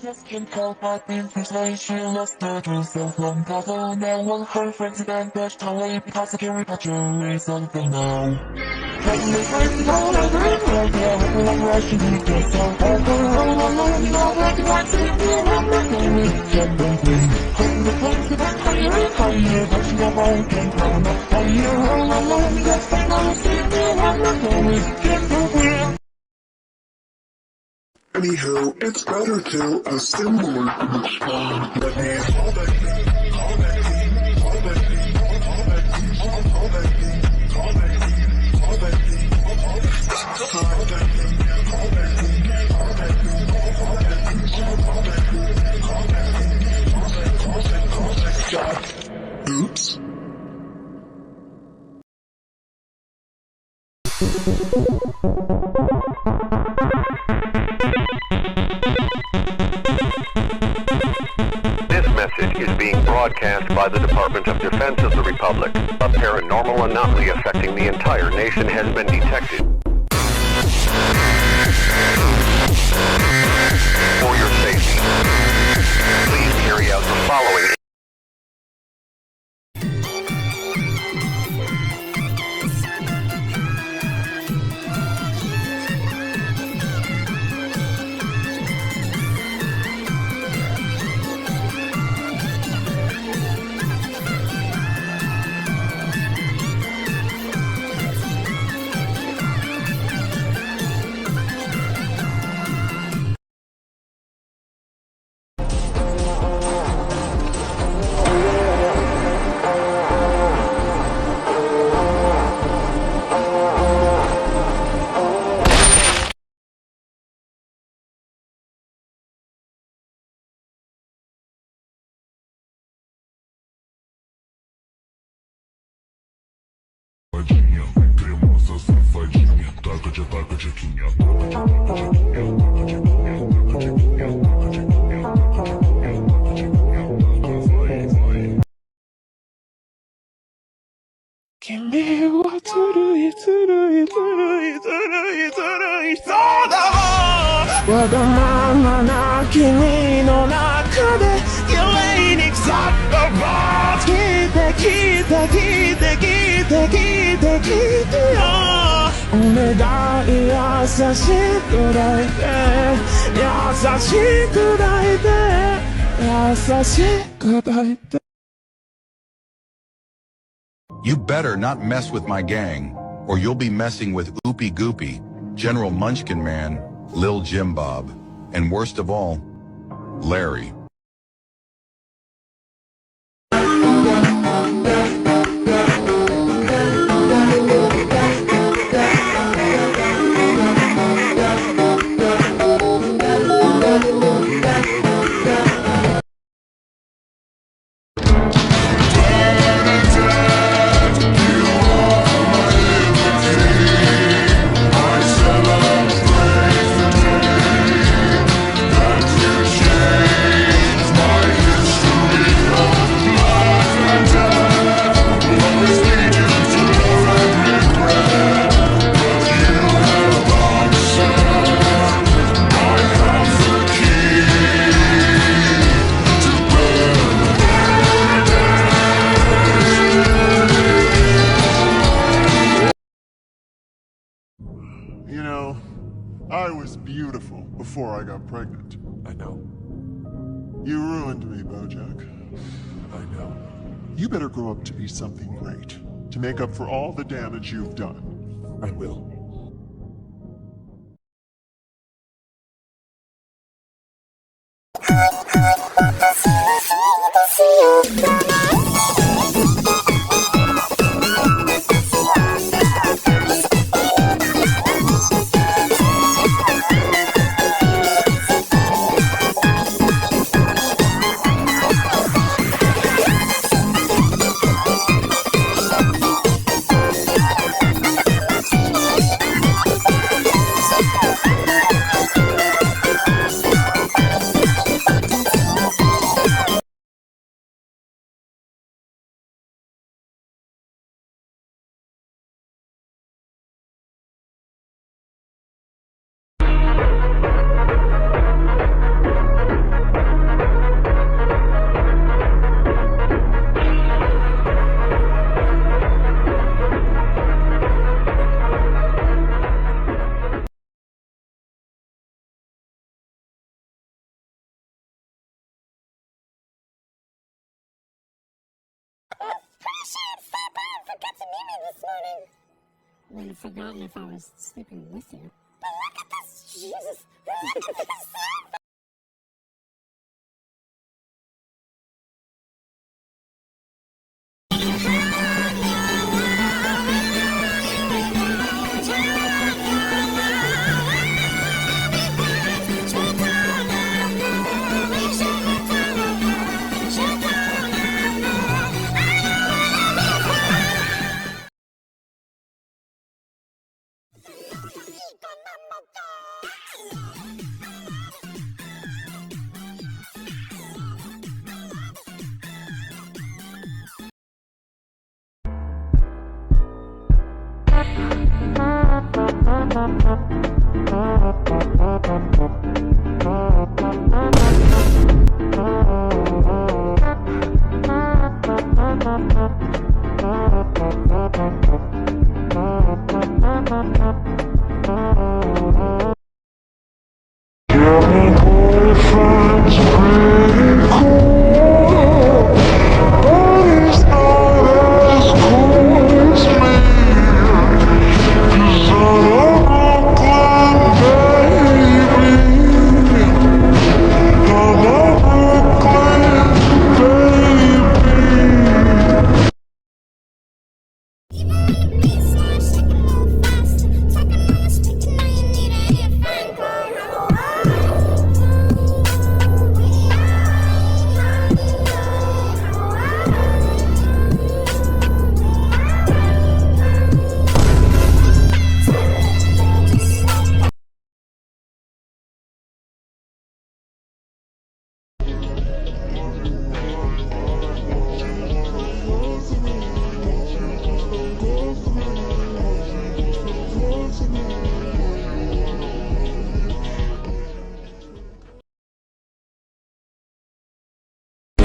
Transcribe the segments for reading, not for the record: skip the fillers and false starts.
just can't help but being precise. She lost her true self long ago. Now all her friends again pushed away because of Gary Potter is all they know. Taking the friends all over and over, like rushing to get so over. All alone, no one wants to be around the glory. Can't believe. Holding the flames get higher and higher, but she never can come up higher. All alone, just finally see me around the glory. Can't believe. Anyhow, it's better to assimilate this time. Let me call back in, call back in, call back in, call back in, call back in, call back in, call back in, call back in, call back in, call back in, call back in, call back in, call back in, call back in, call back in. Oops. This message is being broadcast by the Department of Defense of the Republic. A paranormal anomaly affecting the entire nation has been detected. For your safety, please carry out the following. Cremosa safadinha, taca-te, taca-te-quinha, taca-te, Kimi wa tsurui tsurui tsurui tsurui tsuruiそうだもんわがままな君の中で綺麗に腐ったバー聞いて聞いて聞いて聞いて聞いて聞いてよお願い優しく抱いて優しく抱いて優しく抱いてYou better not mess with my gang, or you'll be messing with Oopie Goopy, General Munchkin Man, Lil Jim Bob, and worst of all, Larry. You know, I was beautiful before I got pregnant. I know. You ruined me, Bojack. I know. You better grow up to be something great, to make up for all the damage you've done. I will. this morning. Well, I've forgotten if I was sleeping with you. But look at this, Jesus! Look at this sound!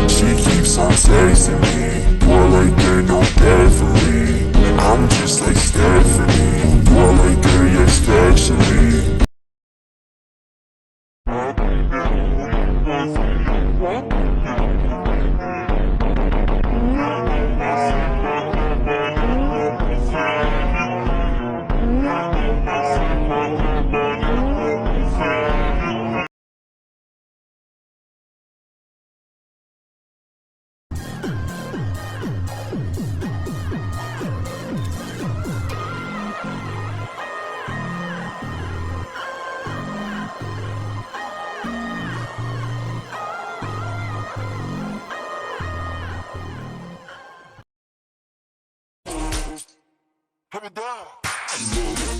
She keeps on texting me, boy, like there no bed for me. I'm just like Stephanie, boy, like her, yeah, especially. Have a dog.